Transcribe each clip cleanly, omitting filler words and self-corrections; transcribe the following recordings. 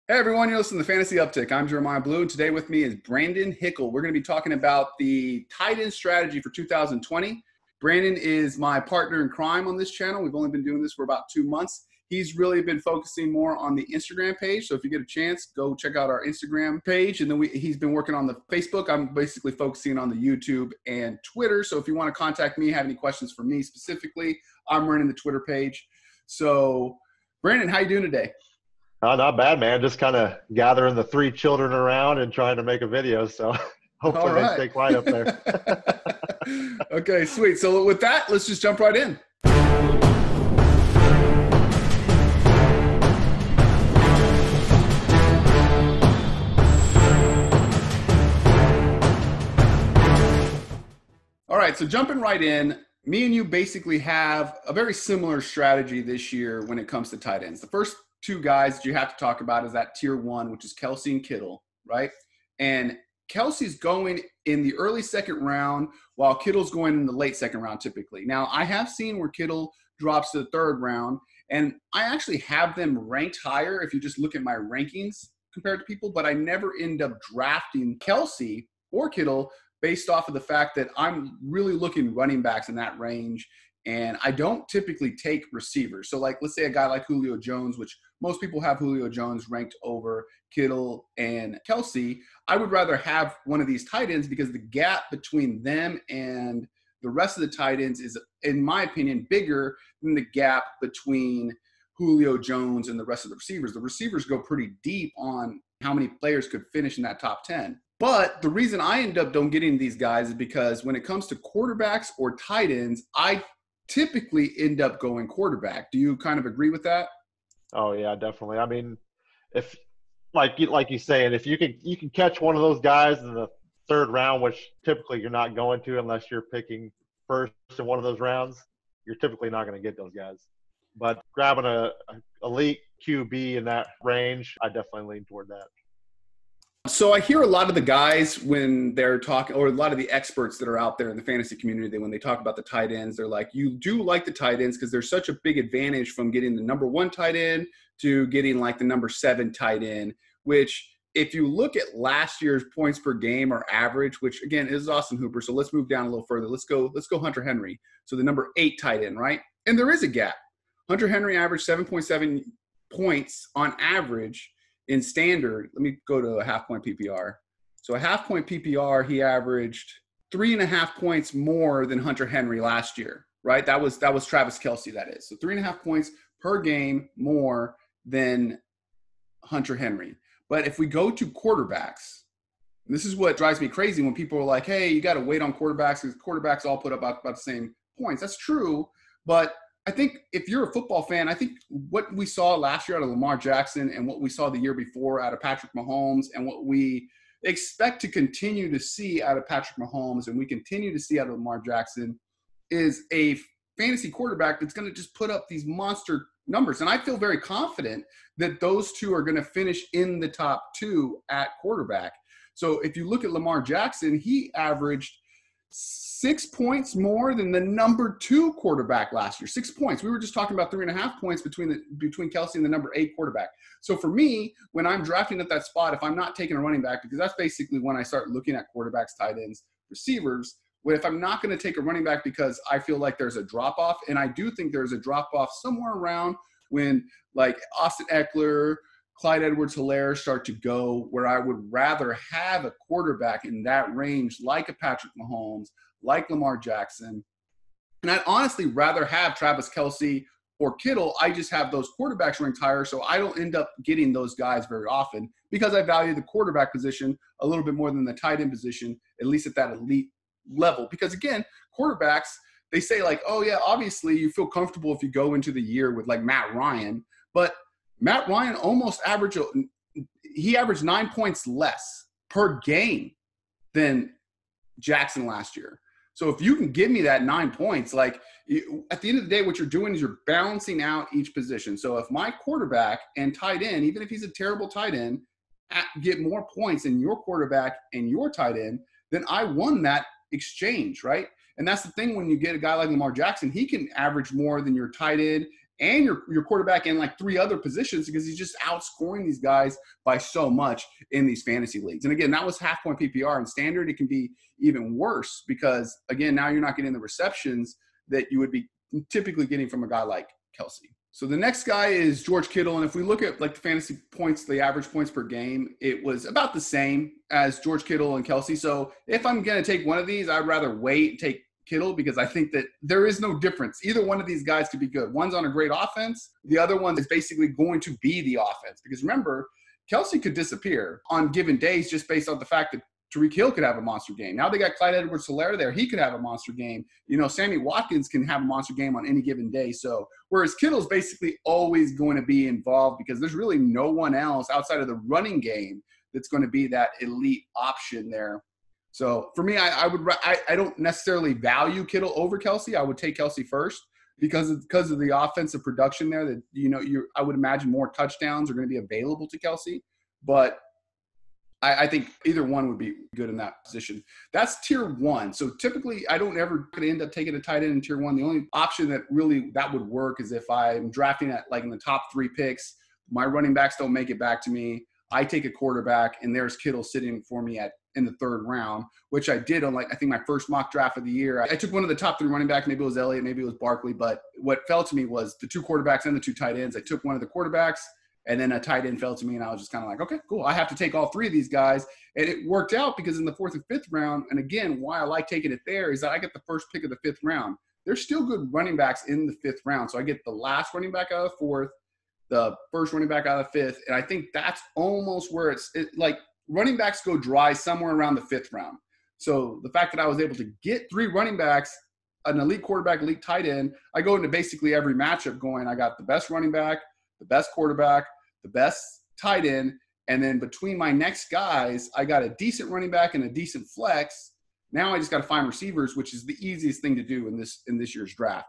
Hey everyone, you're listening to Fantasy Uptick. I'm Jeremiah Blue, and today with me is Brandon Hickle. We're going to be talking about the tight end strategy for 2020. Brandon is my partner in crime on this channel. We've only been doing this for about 2 months. He's really been focusing more on the Instagram page, so if you get a chance, go check out our Instagram page. And then he's been working on the Facebook. I'm basically focusing on the YouTube and Twitter, so if you want to contact me, have any questions for me specifically, I'm running the Twitter page. So, Brandon, how you doing today? Not bad, man. Just kind of gathering the 3 children around and trying to make a video. So hopefully they stay quiet up there. Okay, sweet. So with that, let's just jump right in. All right, so jumping right in, me and you basically have a very similar strategy this year when it comes to tight ends. The first 2 guys that you have to talk about is that tier 1, which is Kelce and Kittle, right? And Kelce's going in the early second round while Kittle's going in the late second round typically. Now, I have seen where Kittle drops to the 3rd round, and I actually have them ranked higher if you just look at my rankings compared to people, but I never end up drafting Kelce or Kittle based off of the fact that I'm really looking running backs in that range, and I don't typically take receivers. So, like, let's say a guy like Julio Jones, which most people have Julio Jones ranked over Kittle and Kelce. I would rather have one of these tight ends because the gap between them and the rest of the tight ends is, in my opinion, bigger than the gap between Julio Jones and the rest of the receivers. The receivers go pretty deep on how many players could finish in that top 10. But the reason I end up don't getting these guys is because when it comes to quarterbacks or tight ends, I typically end up going quarterback. Do you kind of agree with that? Oh yeah, definitely. I mean, if like you say, and if you can catch one of those guys in the 3rd round, which typically you're not going to unless you're picking first in one of those rounds, you're typically not going to get those guys. But grabbing a elite QB in that range, I definitely lean toward that. So I hear a lot of the guys when they're talking, or a lot of the experts that are out there in the fantasy community, when they talk about the tight ends, they're like, you do like the tight ends because there's such a big advantage from getting the number 1 tight end to getting like the number 7 tight end, which if you look at last year's points per game or average, which again is Austin Hooper. So let's move down a little further. Let's go Hunter Henry. So the number 8 tight end, right? And there is a gap. Hunter Henry averaged 7.7 points on average in standard. Let me go to a half-point PPR. So a half-point PPR, he averaged 3.5 points more than Hunter Henry last year, right? That was Travis Kelce, that is. So 3.5 points per game more than Hunter Henry. But if we go to quarterbacks, this is what drives me crazy when people are like, hey, you got to wait on quarterbacks because quarterbacks all put up about the same points. That's true, but I think if you're a football fan, I think what we saw last year out of Lamar Jackson and what we saw the year before out of Patrick Mahomes and what we expect to continue to see out of Patrick Mahomes and we continue to see out of Lamar Jackson is a fantasy quarterback that's going to just put up these monster numbers. And I feel very confident that those 2 are going to finish in the top 2 at quarterback. So if you look at Lamar Jackson, he averaged 6 points more than the number 2 quarterback last year. 6 points. We were just talking about 3.5 points between Kelce and the number 8 quarterback. So for me, when I'm drafting at that spot, if I'm not taking a running back, because that's basically when I start looking at quarterbacks, tight ends, receivers, if I'm not going to take a running back because I feel like there's a drop-off, and I do think there's a drop-off somewhere around when like Austin Eckler, Clyde Edwards-Helaire start to go, where I would rather have a quarterback in that range like a Patrick Mahomes, like Lamar Jackson. And I'd honestly rather have Travis Kelce or Kittle. I just have those quarterbacks ranked higher, so I don't end up getting those guys very often because I value the quarterback position a little bit more than the tight end position, at least at that elite level. Because again, quarterbacks, they say like, oh yeah, obviously you feel comfortable if you go into the year with like Matt Ryan, but Matt Ryan averaged 9 points less per game than Jackson last year. So if you can give me that 9 points, like at the end of the day, what you're doing is you're balancing out each position. So if my quarterback and tight end, even if he's a terrible tight end, get more points than your quarterback and your tight end, then I won that exchange, right? And that's the thing when you get a guy like Lamar Jackson, he can average more than your tight end and your quarterback in like 3 other positions because he's just outscoring these guys by so much in these fantasy leagues. And again, that was half point PPR. In standard, it can be even worse because, again, now you're not getting the receptions that you would be typically getting from a guy like Kelce. So the next guy is George Kittle. And if we look at like the fantasy points, the average points per game, it was about the same as George Kittle and Kelce. So if I'm going to take one of these, I'd rather wait and take Kittle because I think that there is no difference. Either one of these guys could be good. One's on a great offense. The other one is basically going to be the offense. Because remember, Kelce could disappear on given days just based on the fact that Tyreek Hill could have a monster game. Now they got Clyde Edwards-Helaire there. He could have a monster game. You know, Sammy Watkins can have a monster game on any given day. So whereas Kittle's basically always going to be involved because there's really no one else outside of the running game that's going to be that elite option there. So for me, I don't necessarily value Kittle over Kelce. I would take Kelce first because of the offensive production there. That I would imagine more touchdowns are going to be available to Kelce, but I think either one would be good in that position. That's tier 1. So typically, I don't ever end up taking a tight end in tier 1. The only option that really that would work is if I'm drafting at like in the top 3 picks, my running backs don't make it back to me. I take a quarterback, and there's Kittle sitting for me in the 3rd round, which I did on I think my first mock draft of the year. I took one of the top 3 running backs. Maybe it was Elliott, maybe it was Barkley. But what fell to me was the 2 quarterbacks and the 2 tight ends. I took one of the quarterbacks, and then a tight end fell to me, and I was just kind of like, okay, cool. I have to take all 3 of these guys. And it worked out because in the 4th and 5th round, and again, why I like taking it there is that I get the first pick of the 5th round. There's still good running backs in the 5th round. So I get the last running back out of the 4th, the first running back out of the 5th. And I think that's almost where like running backs go dry somewhere around the 5th round. So the fact that I was able to get 3 running backs, an elite quarterback, elite tight end, I go into basically every matchup going, I got the best running back, the best quarterback, the best tight end, and then between my next guys, I got a decent running back and a decent flex. Now I just got to find receivers, which is the easiest thing to do in this year's draft.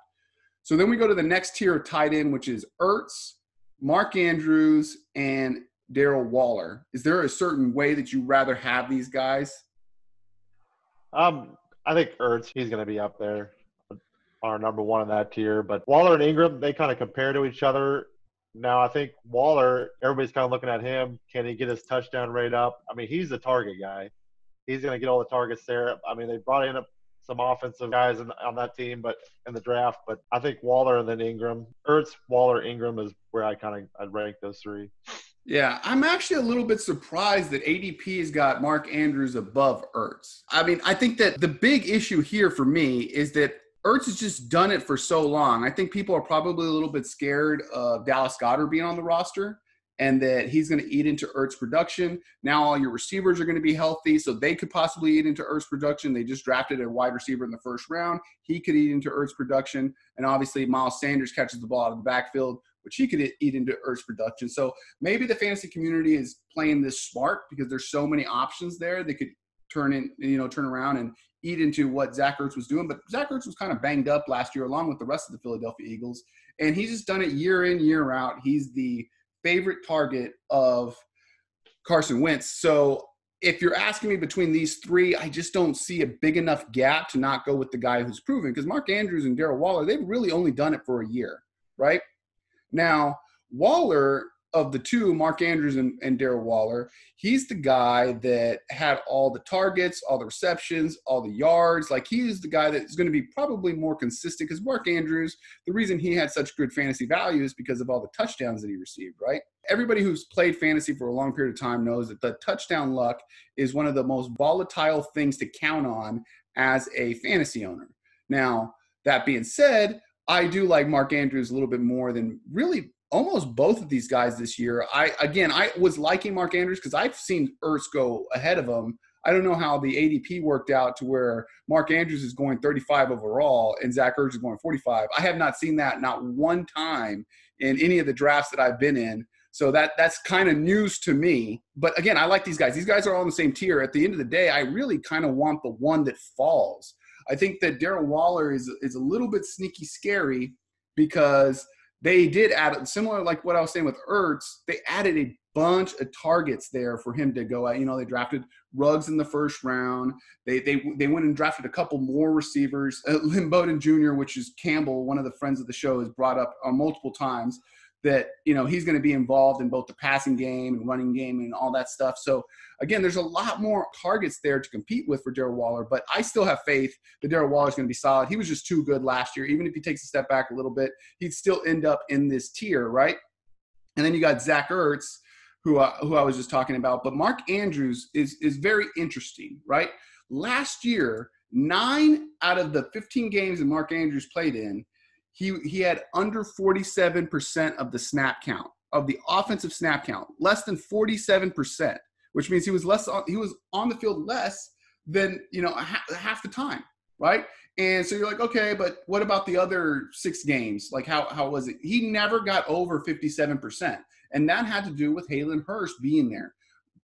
So then we go to the next tier of tight end, which is Ertz, Mark Andrews, and Darren Waller. Is there a certain way that you rather have these guys? I think Ertz, he's going to be up there, our number 1 in that tier. But Waller and Engram, they kind of compare to each other. Now, I think Waller, everybody's kind of looking at him. Can he get his touchdown rate up? I mean, he's the target guy. He's going to get all the targets there. I mean, they brought in some offensive guys on that team, but in the draft. But I think Waller and then Engram. Ertz, Waller, Engram is where I'd rank those 3. Yeah, I'm actually a little bit surprised that ADP has got Mark Andrews above Ertz. I mean, I think that the big issue here for me is that Ertz has just done it for so long. I think people are probably a little bit scared of Dallas Goedert being on the roster and that he's going to eat into Ertz production. Now all your receivers are going to be healthy, so they could possibly eat into Ertz production. They just drafted a wide receiver in the 1st round. He could eat into Ertz production. And obviously Miles Sanders catches the ball out of the backfield, which he could eat into Ertz production. So maybe the fantasy community is playing this smart because there's so many options there. They could turn around and eat into what Zach Ertz was doing. But Zach Ertz was kind of banged up last year along with the rest of the Philadelphia Eagles. And he's just done it year in, year out. He's the favorite target of Carson Wentz. So if you're asking me between these 3, I just don't see a big enough gap to not go with the guy who's proven. Because Mark Andrews and Darren Waller, they've really only done it for a year, right? Now, Waller, of the 2, Mark Andrews and Darren Waller, he's the guy that had all the targets, all the receptions, all the yards. Like, he's the guy that's going to be probably more consistent because Mark Andrews, the reason he had such good fantasy value is because of all the touchdowns that he received, right? Everybody who's played fantasy for a long period of time knows that the touchdown luck is one of the most volatile things to count on as a fantasy owner. Now, that being said, I do like Mark Andrews a little bit more than really almost both of these guys this year. I was liking Mark Andrews because I've seen Ertz go ahead of him. I don't know how the ADP worked out to where Mark Andrews is going 35 overall and Zach Ertz is going 45. I have not seen that not one time in any of the drafts that I've been in. So that's kind of news to me. But again, I like these guys. These guys are all in the same tier. At the end of the day, I really kind of want the one that falls. I think that Darren Waller is a little bit sneaky scary because they did add, similar like what I was saying with Ertz, they added a bunch of targets there for him to go at. You know, they drafted Ruggs in the first round. They went and drafted a couple more receivers. Lynn Bowden Jr., which is Campbell, one of the friends of the show, has brought up multiple times that, you know, he's going to be involved in both the passing game and running game and all that stuff. So, again, there's a lot more targets there to compete with for Darren Waller, but I still have faith that Darren Waller is going to be solid. He was just too good last year. Even if he takes a step back a little bit, he'd still end up in this tier, right? And then you got Zach Ertz, who I was just talking about. But Mark Andrews is very interesting, right? Last year, 9 out of the 15 games that Mark Andrews played in, he had under 47% of the snap count, of the offensive snap count, less than 47%, which means he was on the field less than, you know, half the time, right? And so you're like, okay, but what about the other 6 games? Like, how was it? He never got over 57%, and that had to do with Hayden Hurst being there.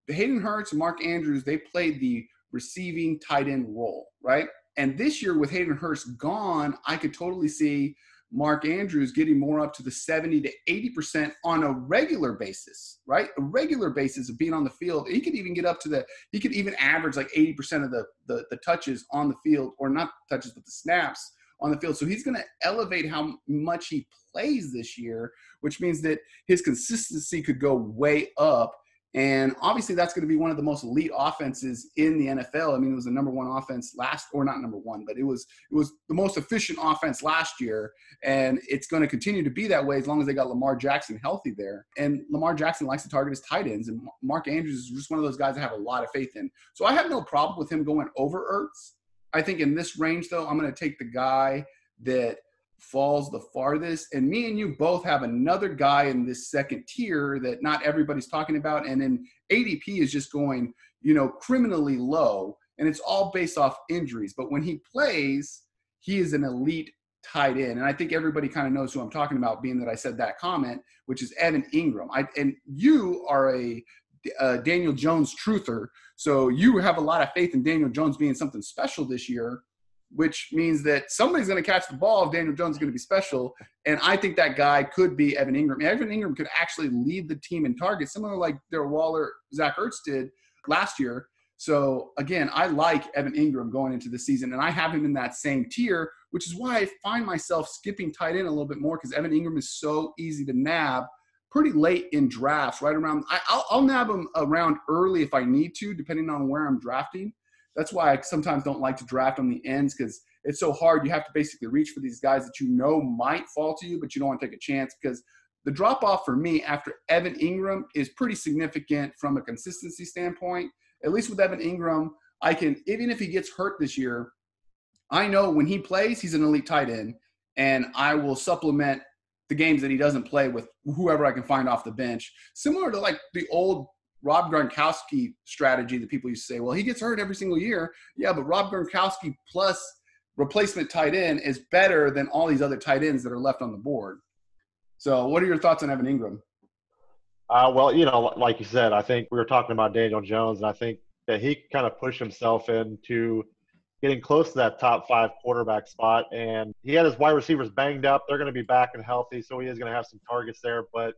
Hayden Hurst and Mark Andrews, they played the receiving tight end role, right? And this year with Hayden Hurst gone, I could totally see Mark Andrews getting more up to the 70 to 80% on a regular basis, right? A regular basis of being on the field. He could even get up to he could even average like 80% of the touches on the field, or not touches, but the snaps on the field. So he's going to elevate how much he plays this year, which means that his consistency could go way up. And obviously that's going to be one of the most elite offenses in the NFL. I mean, it was the number 1 offense not number 1, but it was the most efficient offense last year. And it's going to continue to be that way as long as they got Lamar Jackson healthy there. And Lamar Jackson likes to target his tight ends. And Mark Andrews is just one of those guys I have a lot of faith in. So I have no problem with him going over Ertz. I think in this range, though, I'm going to take the guy that falls the farthest. And me and you both have another guy in this second tier that not everybody's talking about. And then ADP is just going, you know, criminally low. And it's all based off injuries. But when he plays, he is an elite tight end. And I think everybody kind of knows who I'm talking about, being that I said that comment, which is Evan Engram. And you are a Daniel Jones truther. So you have a lot of faith in Daniel Jones being something special this year, which means that somebody's going to catch the ball if Daniel Jones is going to be special. And I think that guy could be Evan Engram. Evan Engram could actually lead the team in targets, similar like Darren Waller, Zach Ertz did last year. So, again, I like Evan Engram going into the season, and I have him in that same tier, which is why I find myself skipping tight end a little bit more, because Evan Engram is so easy to nab pretty late in drafts, right around – I'll nab him around early if I need to, depending on where I'm drafting. That's why I sometimes don't like to draft on the ends, because it's so hard. You have to basically reach for these guys that you know might fall to you, but you don't want to take a chance, because the drop-off for me after Evan Engram is pretty significant from a consistency standpoint. At least with Evan Engram, I can – even if he gets hurt this year, I know when he plays, he's an elite tight end, and I will supplement the games that he doesn't play with whoever I can find off the bench. Similar to like the old – Rob Gronkowski strategy that people used to say, well, he gets hurt every single year. Yeah, but Rob Gronkowski plus replacement tight end is better than all these other tight ends that are left on the board. So what are your thoughts on Evan Engram? Well, you know, like you said, I think we were talking about Daniel Jones, and I think that he kind of pushed himself into getting close to that top 5 quarterback spot. And he had his wide receivers banged up. They're going to be back and healthy, so he is going to have some targets there. But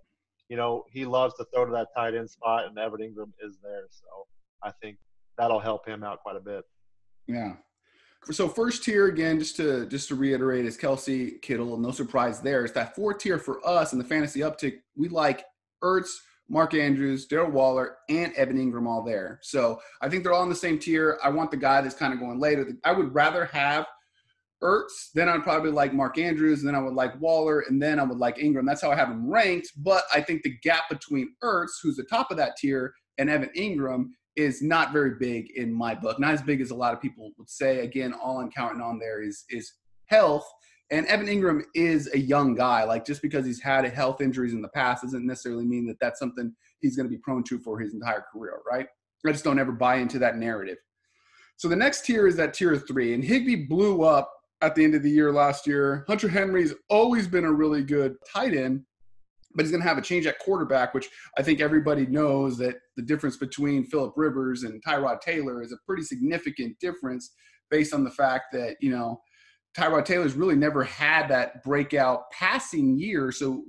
you know, he loves to throw to that tight end spot, and Evan Engram is there. So I think that'll help him out quite a bit. Yeah. So first tier, again, just to reiterate, is Kelce, Kittle. No surprise there. It's that 4th tier for us in the fantasy uptick. We like Ertz, Mark Andrews, Darren Waller, and Evan Engram all there. So I think they're all in the same tier. I want the guy that's kind of going later. I would rather have Ertz, then I'd probably like Mark Andrews, and then I would like Waller, and then I would like Engram. That's how I have them ranked. But I think the gap between Ertz, who's the top of that tier, and Evan Engram is not very big in my book. Not as big as a lot of people would say. Again, all I'm counting on there is health. And Evan Engram is a young guy. Like, just because he's had health injuries in the past doesn't necessarily mean that that's something he's going to be prone to for his entire career, right? I just don't ever buy into that narrative. So the next tier is that tier 3. And Higbee blew up at the end of the year last year. Hunter Henry's always been a really good tight end, but he's going to have a change at quarterback, which I think everybody knows that the difference between Phillip Rivers and Tyrod Taylor is a pretty significant difference, based on the fact that, you know, Tyrod Taylor's really never had that breakout passing year. So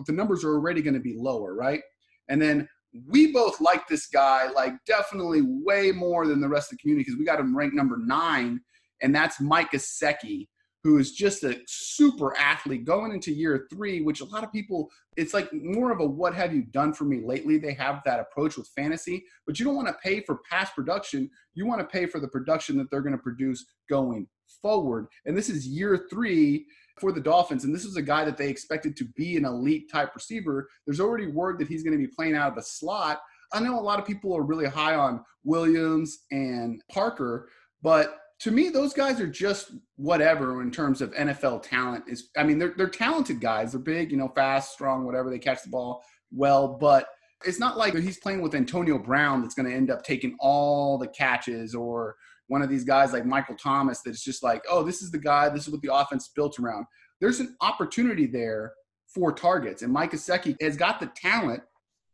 the numbers are already going to be lower, right? And then we both like this guy, like definitely way more than the rest of the community because we got him ranked number 9, and that's Mike Gesicki, who is just a super athlete going into year 3, which a lot of people, it's like more of a what have you done for me lately? They have that approach with fantasy, but you don't want to pay for past production. You want to pay for the production that they're going to produce going forward. And this is year 3 for the Dolphins, and this is a guy that they expected to be an elite type receiver. There's already word that he's going to be playing out of the slot. I know a lot of people are really high on Williams and Parker, but to me, those guys are just whatever in terms of NFL talent. They're talented guys. They're big, fast, strong, whatever. They catch the ball well, but it's not like he's playing with Antonio Brown that's going to end up taking all the catches, or one of these guys like Michael Thomas that's just like, oh, this is the guy, this is what the offense built around. There's an opportunity there for targets, and Mike Gesicki has got the talent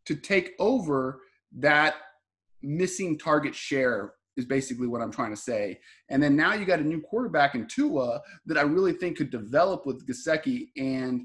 to take over that missing target share is basically what I'm trying to say. And then now you got a new quarterback in Tua that I really think could develop with Gesicki, and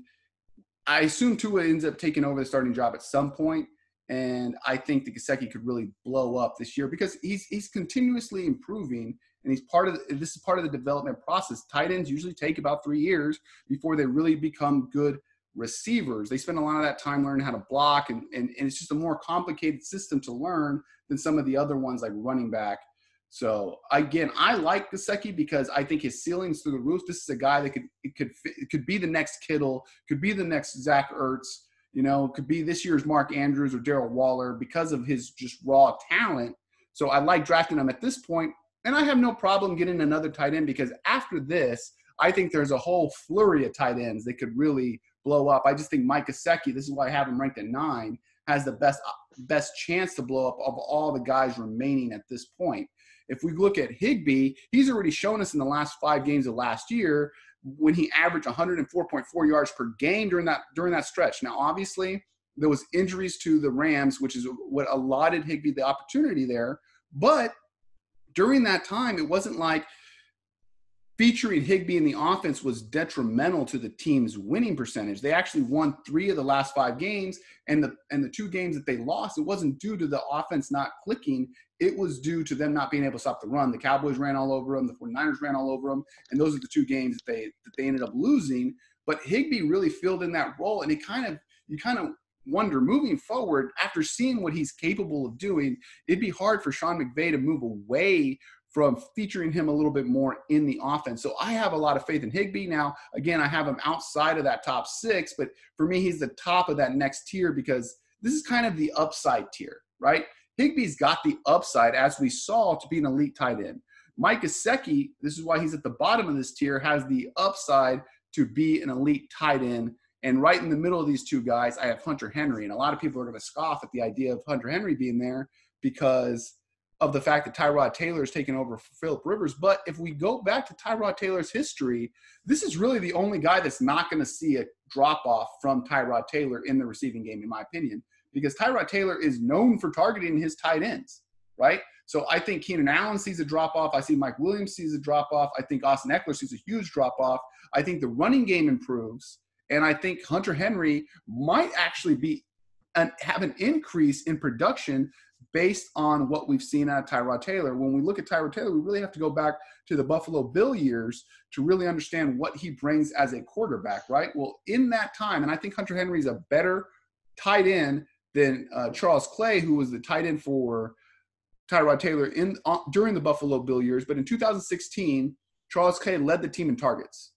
I assume Tua ends up taking over the starting job at some point. And I think that Gesicki could really blow up this year because he's continuously improving, and this is part of the development process. Tight ends usually take about 3 years before they really become good receivers. They spend a lot of that time learning how to block, and it's just a more complicated system to learn than some of the other ones like running back. So again, I like Gesicki because I think his ceiling's through the roof. This is a guy that could be the next Kittle, could be the next Zach Ertz. Could be this year's Mark Andrews or Darren Waller because of his just raw talent. So I like drafting him at this point, and I have no problem getting another tight end because after this, I think there's a whole flurry of tight ends that could really blow up. I just think Mike Gesicki, this is why I have him ranked at 9, has the best chance to blow up of all the guys remaining at this point. If we look at Higbee, he's already shown us in the last 5 games of last year when he averaged 104.4 yards per game during that stretch. Now, obviously, there was injuries to the Rams, which is what allotted Higbee the opportunity there. But during that time, it wasn't like featuring Higbee in the offense was detrimental to the team's winning percentage. They actually won 3 of the last 5 games, and the 2 games that they lost, it wasn't due to the offense not clicking. It was due to them not being able to stop the run. The Cowboys ran all over them. The 49ers ran all over them. And those are the 2 games that they ended up losing. But Higbee really filled in that role. And you kind of wonder, moving forward, after seeing what he's capable of doing, it'd be hard for Sean McVay to move away from featuring him a little bit more in the offense. So I have a lot of faith in Higbee. Now, again, I have him outside of that top 6. But for me, he's the top of that next tier because this is kind of the upside tier, right? Higbee's got the upside, as we saw, to be an elite tight end. Mike Gesicki, this is why he's at the bottom of this tier, has the upside to be an elite tight end. And right in the middle of these 2 guys, I have Hunter Henry. And a lot of people are going to scoff at the idea of Hunter Henry being there because of the fact that Tyrod Taylor is taking over for Phillip Rivers. But if we go back to Tyrod Taylor's history, this is really the only guy that's not going to see a drop-off from Tyrod Taylor in the receiving game, in my opinion, because Tyrod Taylor is known for targeting his tight ends, right? So I think Keenan Allen sees a drop-off. I see Mike Williams sees a drop-off. I think Austin Eckler sees a huge drop-off. I think the running game improves. And I think Hunter Henry might actually have an increase in production based on what we've seen out of Tyrod Taylor. When we look at Tyrod Taylor, we really have to go back to the Buffalo Bill years to really understand what he brings as a quarterback, right? Well, in that time, and I think Hunter Henry is a better tight end than Charles Clay, who was the tight end for Tyrod Taylor during the Buffalo Bill years. But in 2016, Charles Clay led the team in targets.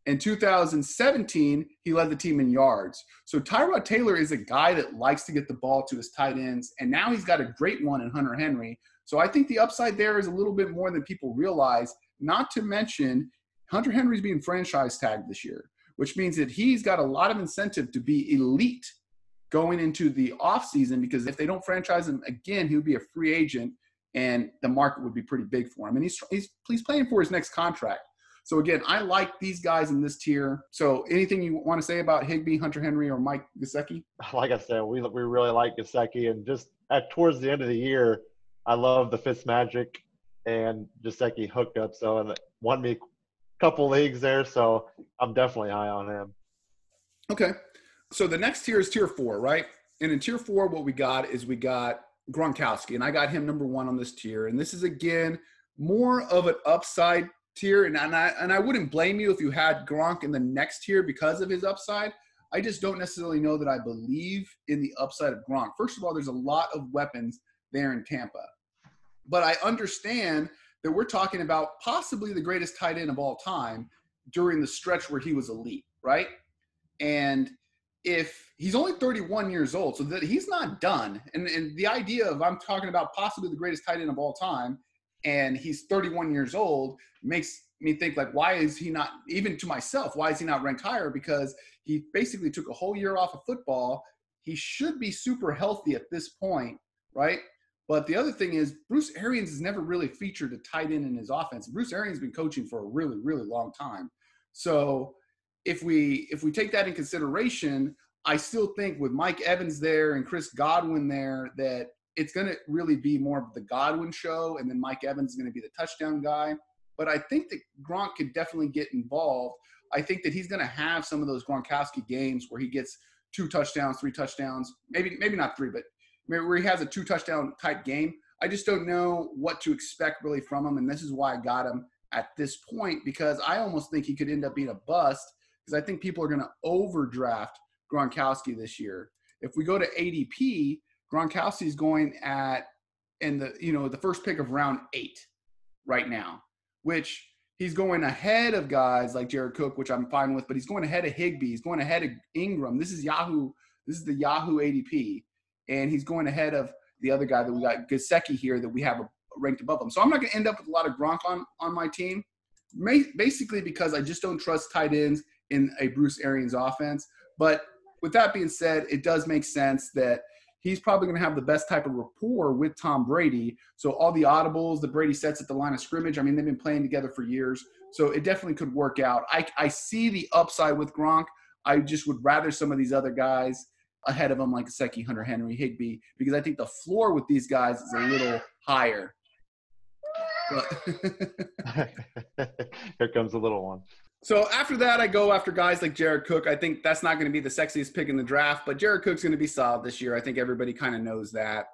In 2017, he led the team in yards. So Tyrod Taylor is a guy that likes to get the ball to his tight ends, and now he's got a great one in Hunter Henry. So I think the upside there is a little bit more than people realize, not to mention Hunter Henry's being franchise tagged this year, which means that he's got a lot of incentive to be elite going into the offseason, because if they don't franchise him again, he would be a free agent, and the market would be pretty big for him. And he's playing for his next contract. So, again, I like these guys in this tier. So anything you want to say about Higbee, Hunter Henry, or Mike Gesicki? Like I said, we really like Gesicki. And just towards the end of the year, I love the Fitzmagic and Gesicki hooked up. So, and won me a couple leagues there. So I'm definitely high on him. Okay. So the next tier is tier 4, right? And in tier 4, what we got is we got Gronkowski, and I got him number 1 on this tier. And this is, again, more of an upside tier. And I wouldn't blame you if you had Gronk in the next tier because of his upside. I just don't necessarily know that I believe in the upside of Gronk. First of all, there's a lot of weapons there in Tampa. But I understand that we're talking about possibly the greatest tight end of all time during the stretch where he was elite, right? And if he's only 31 years old, so that he's not done. And the idea of I'm talking about possibly the greatest tight end of all time, and he's 31 years old makes me think, like, why is he not, even to myself, why is he not ranked higher? Because he basically took a whole year off of football. He should be super healthy at this point, right? But the other thing is Bruce Arians has never really featured a tight end in his offense. Bruce Arians has been coaching for a really, really long time. So if we take that in consideration, I still think with Mike Evans there and Chris Godwin there that it's going to really be more of the Godwin show, and then Mike Evans is going to be the touchdown guy. But I think that Gronk could definitely get involved. I think that he's going to have some of those Gronkowski games where he gets 2 touchdowns, 3 touchdowns, maybe not 3, but where he has a 2 touchdown type game. I just don't know what to expect really from him, and this is why I got him at this point, because I almost think he could end up being a bust, because I think people are going to overdraft Gronkowski this year. If we go to ADP, Gronkowski is going in the first pick of round 8 right now, which he's going ahead of guys like Jared Cook, which I'm fine with, but he's going ahead of Higbee. He's going ahead of Engram. This is the Yahoo ADP, and he's going ahead of the other guy that we got, Gesicki, here, that we have ranked above him. So I'm not going to end up with a lot of Gronk on my team, basically because I just don't trust tight ends in a Bruce Arians offense. But with that being said, it does make sense that he's probably going to have the best type of rapport with Tom Brady. So all the audibles that Brady sets at the line of scrimmage, I mean, they've been playing together for years. So it definitely could work out. I see the upside with Gronk. I just would rather some of these other guys ahead of him, like Gesicki, Hunter Henry, Higbee, because I think the floor with these guys is a little higher. But Here comes the little one. So after that, I go after guys like Jared Cook. I think that's not going to be the sexiest pick in the draft, but Jared Cook's going to be solid this year. I think everybody kind of knows that.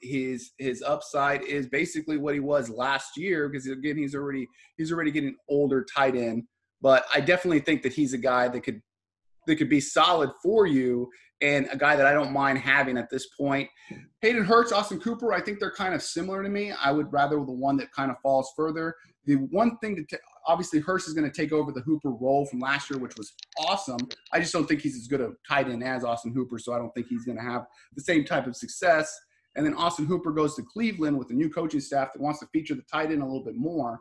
His upside is basically what he was last year, because again, he's already getting older tight end. But I definitely think that he's a guy that could be solid for you, and a guy that I don't mind having at this point. Hayden, Hurst, Austin Cooper, I think they're kind of similar to me. I would rather the one that kind of falls further. The one thing obviously Hurst is going to take over the Hooper role from last year, which was awesome. I just don't think he's as good a tight end as Austin Hooper, so I don't think he's going to have the same type of success. And then Austin Hooper goes to Cleveland with a new coaching staff that wants to feature the tight end a little bit more.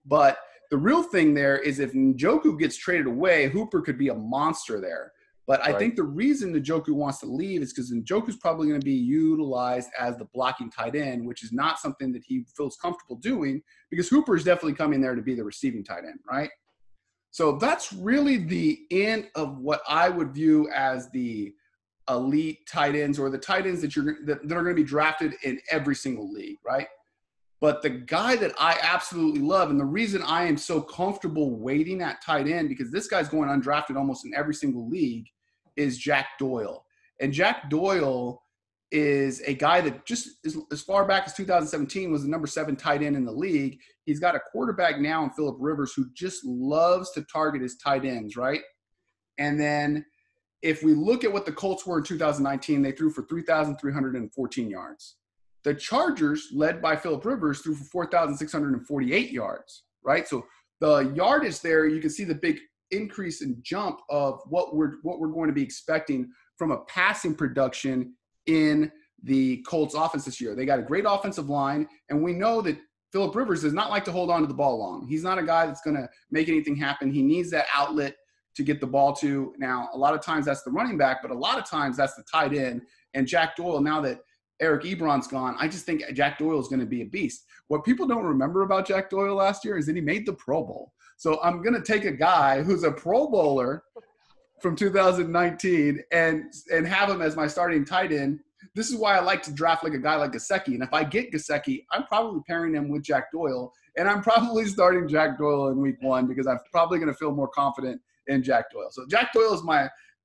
But the real thing there is if Njoku gets traded away, Hooper could be a monster there. But I think the reason Njoku wants to leave is because Njoku's probably going to be utilized as the blocking tight end, which is not something that he feels comfortable doing, because Hooper is definitely coming there to be the receiving tight end, right? So that's really the end of what I would view as the elite tight ends, or the tight ends that are going to be drafted in every single league, right? But the guy that I absolutely love, and the reason I am so comfortable waiting at tight end, because this guy's going undrafted almost in every single league, is Jack Doyle. And Jack Doyle is a guy that just as far back as 2017 was the number 7 tight end in the league. He's got a quarterback now in Phillip Rivers who just loves to target his tight ends, right? And then if we look at what the Colts were in 2019, they threw for 3,314 yards. The Chargers, led by Phillip Rivers, threw for 4,648 yards, right? So the yardage there, you can see the big increase in jump of what we're going to be expecting from a passing production in the Colts offense this year. They got a great offensive line, and we know that Phillip Rivers does not like to hold on to the ball long. He's not a guy that's going to make anything happen. He needs that outlet to get the ball to. Now, a lot of times that's the running back, but a lot of times that's the tight end. And Jack Doyle, now that Eric Ebron's gone, I just think Jack Doyle is going to be a beast. What people don't remember about Jack Doyle last year is that he made the Pro Bowl. So I'm going to take a guy who's a Pro Bowler from 2019 and have him as my starting tight end. This is why I like to draft like a guy like Gesicki. And if I get Gesicki, I'm probably pairing him with Jack Doyle. And I'm probably starting Jack Doyle in week 1 because I'm probably going to feel more confident in Jack Doyle. So Jack Doyle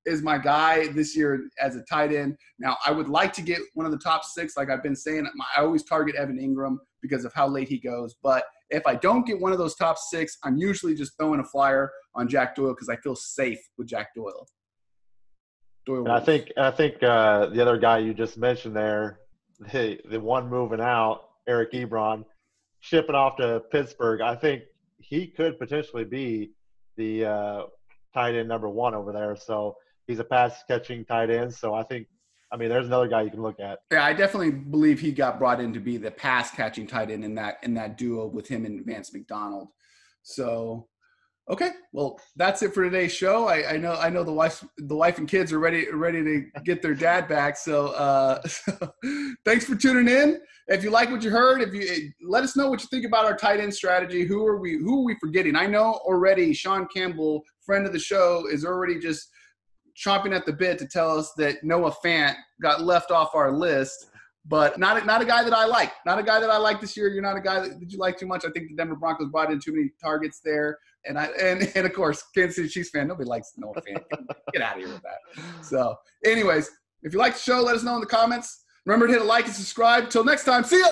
is my guy this year as a tight end. Now, I would like to get one of the top 6, like I've been saying. I always target Evan Engram because of how late he goes. But if I don't get one of those top 6, I'm usually just throwing a flyer on Jack Doyle because I feel safe with Jack Doyle. And I think the other guy you just mentioned there, the one moving out, Eric Ebron, shipping off to Pittsburgh, I think he could potentially be the tight end number 1 over there. So he's a pass-catching tight end. So I think, there's another guy you can look at. Yeah, I definitely believe he got brought in to be the pass-catching tight end in that duo with him and Vance McDonald. So, okay, well, that's it for today's show. I know the wife and kids are ready to get their dad back. So, thanks for tuning in. If you like what you heard, let us know what you think about our tight end strategy. Who are we forgetting? I know already Sean Campbell, friend of the show, is already just chomping at the bit to tell us that Noah Fant got left off our list, but not a guy that I like. Not a guy that I like this year. You're not a guy that you like too much. I think the Denver Broncos brought in too many targets there. And of course, Kansas City Chiefs fan, nobody likes Noah Fant. Get out of here with that. So anyways, if you like the show, let us know in the comments. Remember to hit a like and subscribe. Till next time, see ya!